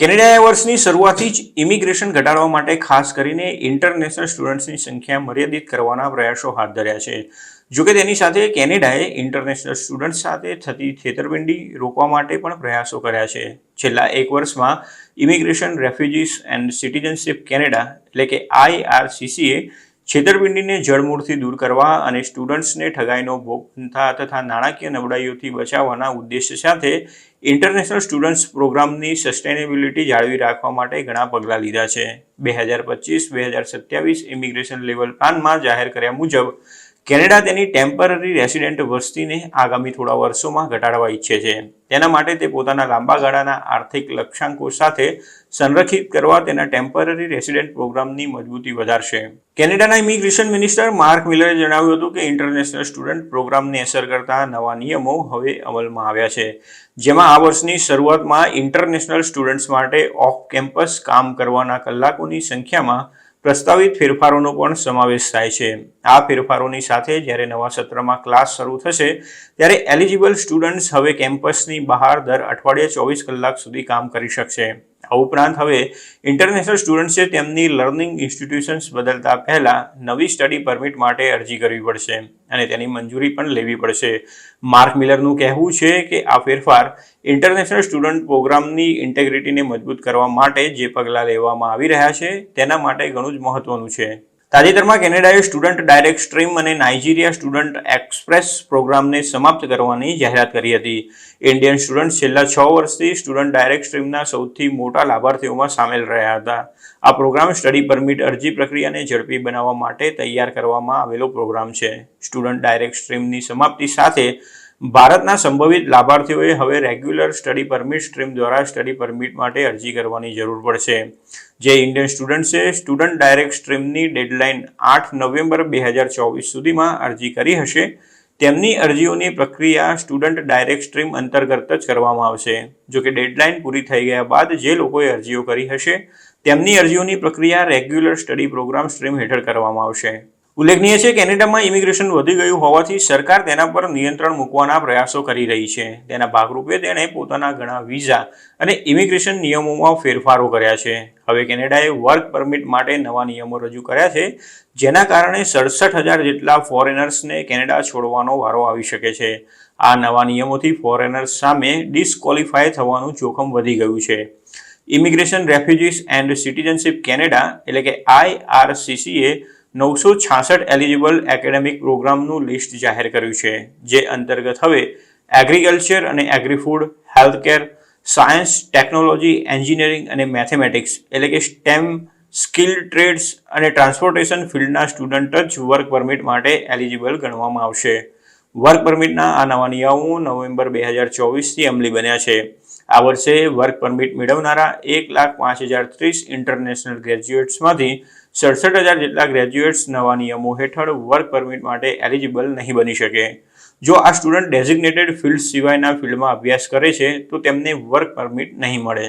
કેનેડાએ વર્ષની શરૂઆતથી જ ઇમિગ્રેશન ઘટાડવા માટે ખાસ કરીને ઇન્ટરનેશનલ સ્ટુડન્ટ્સની સંખ્યા મર્યાદિત કરવાના પ્રયાસો હાથ ધર્યા છે. જોકે તેની સાથે કેનેડાએ ઇન્ટરનેશનલ સ્ટુડન્ટ્સ સાથે થતી છેતરપિંડી રોકવા માટે પણ પ્રયાસો કર્યા છે. છેલ્લા એક વર્ષમાં ઇમિગ્રેશન, રેફ્યુજીસ એન્ડ સિટીઝનશિપ કેનેડા એટલે કે IRCCએ છેતરપિંડીને જડમૂળથી દૂર કરવા અને સ્ટુડન્ટ્સને ઠગાઈનો ભોગ બનતા તથા નાણાકીય નબળાઈઓથી બચાવવાના ઉદ્દેશ્ય સાથે ઇન્ટરનેશનલ સ્ટુડન્ટ્સ પ્રોગ્રામની સસ્ટેનેબિલિટી જાળવી રાખવા માટે ઘણા પગલાં લીધા છે. 2025-2027 ઇમિગ્રેશન લેવલ પ્લાનમાં જાહેર કર્યા મુજબ કેનેડા તેની ટેમ્પરરી રેસિડેન્ટ વસ્તીને આગામી થોડા વર્ષોમાં ઘટાડવા ઈચ્છે છે. તેના માટે તે પોતાના લાંબા ગાળાના આર્થિક લક્ષ્યાંકો સાથે સંરક્ષિત કરવા તેના ટેમ્પરરી રેસિડેન્ટ પ્રોગ્રામની મજબૂતી વધારશે. કેનેડાના ઇમિગ્રેશન મિનિસ્ટર માર્ક મિલરે જણાવ્યું હતું કે ઇન્ટરનેશનલ સ્ટુડન્ટ પ્રોગ્રામને અસર કરતા નવા નિયમો હવે અમલમાં આવ્યા છે, જેમાં આ વર્ષની શરૂઆતમાં ઇન્ટરનેશનલ સ્ટુડન્ટ્સ માટે ઓફ કેમ્પસ કામ કરવાના કલાકોની સંખ્યામાં પ્રસ્તાવિત ફેરફારોનો પણ સમાવેશ થાય છે. આ ફેરફારોની સાથે જ્યારે નવા સત્રમાં ક્લાસ શરૂ થશે ત્યારે એલિજિબલ સ્ટુડન્ટ્સ હવે કેમ્પસની બહાર દર અઠવાડિયે 24 કલાક સુધી કામ કરી શકશે. આ ઉપરાંત હવે ઇન્ટરનેશનલ સ્ટુડન્ટ્સે તેમની લર્નિંગ ઇન્સ્ટિટ્યુશન્સ બદલતા પહેલા નવી સ્ટડી પરમિટ માટે અરજી કરવી પડશે અને તેની મંજૂરી પણ લેવી પડશે. માર્ક મિલરનું કહેવું છે કે આ ફેરફાર ઇન્ટરનેશનલ સ્ટુડન્ટ પ્રોગ્રામની ઇન્ટેગ્રિટીને મજબૂત કરવા માટે જે પગલાં લેવામાં આવી રહ્યા છે તેના માટે ઘણું જ મહત્વનું છે. તાજેતરમાં કેનેડાએ સ્ટુડન્ટ ડાયરેક્ટ સ્ટ્રીમ અને નાઇજીરિયા સ્ટુડન્ટ એક્સપ્રેસ પ્રોગ્રામને સમાપ્ત કરવાની જાહેરાત કરી હતી. ઇન્ડિયન સ્ટુડન્ટ્સ છેલ્લા 6 વર્ષથી સ્ટુડન્ટ ડાયરેક્ટ સ્ટ્રીમના સૌથી મોટા લાભાર્થીઓમાં સામેલ રહ્યા હતા. આ પ્રોગ્રામ સ્ટડી પરમિટ અરજી પ્રક્રિયાને ઝડપી બનાવવા માટે તૈયાર કરવામાં આવેલો પ્રોગ્રામ છે. સ્ટુડન્ટ ડાયરેક્ટ સ્ટ્રીમની સમાપ્તિ સાથે ભારતના સંભવિત લાભાર્થીઓએ હવે રેગ્યુલર સ્ટડી પરમિટ સ્ટ્રીમ દ્વારા સ્ટડી પરમિટ માટે અરજી કરવાની જરૂર પડશે. જે ઇન્ડિયન સ્ટુડન્ટ્સે સ્ટુડન્ટ ડાયરેક્ટ સ્ટ્રીમની ડેડલાઇન 8 નવેમ્બર 2024 સુધીમાં અરજી કરી હશે તેમની અરજીઓની પ્રક્રિયા સ્ટુડન્ટ ડાયરેક્ટ સ્ટ્રીમ અંતર્ગત જ કરવામાં આવશે. જોકે ડેડલાઇન પૂરી થઈ ગયા બાદ જે લોકોએ અરજીઓ કરી હશે તેમની અરજીઓની પ્રક્રિયા રેગ્યુલર સ્ટડી પ્રોગ્રામ સ્ટ્રીમ હેઠળ કરવામાં આવશે. ઉલ્લેખનીય છે કે કેનેડામાં ઇમિગ્રેશન વધી ગયું હોવાથી સરકાર તેના પર નિયંત્રણ મૂકવાના પ્રયાસો કરી રહી છે. તેના ભાગરૂપે તેણે પોતાના ઘણા વિઝા અને ઇમિગ્રેશન નિયમોમાં ફેરફારો કર્યા છે. હવે કેનેડાએ વર્ક પરમિટ માટે નવા નિયમો રજૂ કર્યા છે, જેના કારણે 67,000 જેટલા ફોરેનર્સને કેનેડા છોડવાનો વારો આવી શકે છે. આ નવા નિયમોથી ફોરેનર્સ સામે ડિસ્ક્વોલિફાય થવાનું જોખમ વધી ગયું છે. ઇમિગ્રેશન, રેફ્યુજીસ એન્ડ સિટીઝનશિપ કેનેડા એટલે કે IRCCએ 966 એલિજિબલ એકેડેમિક પ્રોગ્રામનું લિસ્ટ જાહેર કર્યું છે, જે અંતર્ગત હવે એગ્રીકલ્ચર અને એગ્રીફૂડ, હેલ્થકેર, સાયન્સ, ટેકનોલોજી, એન્જિનિયરિંગ અને મેથેમેટિક્સ એટલે કે STEM, સ્કિલ્ડ ટ્રેડ્સ અને ટ્રાન્સપોર્ટેશન ફિલ્ડના સ્ટુડન્ટ જ વર્ક પરમિટ માટે એલિજિબલ ગણવામાં આવશે. વર્ક પરમિટના આ નવા નિયમો નવેમ્બર 2024થી અમલી બન્યા છે. આ વર્ષે વર્ક પરમિટ મેળવનારા 1,05,030 ઇન્ટરનેશનલ ગ્રેજ્યુએટ્સમાંથી 67,000 જેટલા ગ્રેજ્યુએટ્સ નવા નિયમો હેઠળ વર્ક પરમિટ માટે એલિજિબલ નહીં બની શકે. જો આ સ્ટુડન્ટ ડેઝિગ્નેટેડ ફિલ્ડ સિવાયના ફિલ્ડમાં અભ્યાસ કરે છે તો તેમને વર્ક પરમિટ નહીં મળે.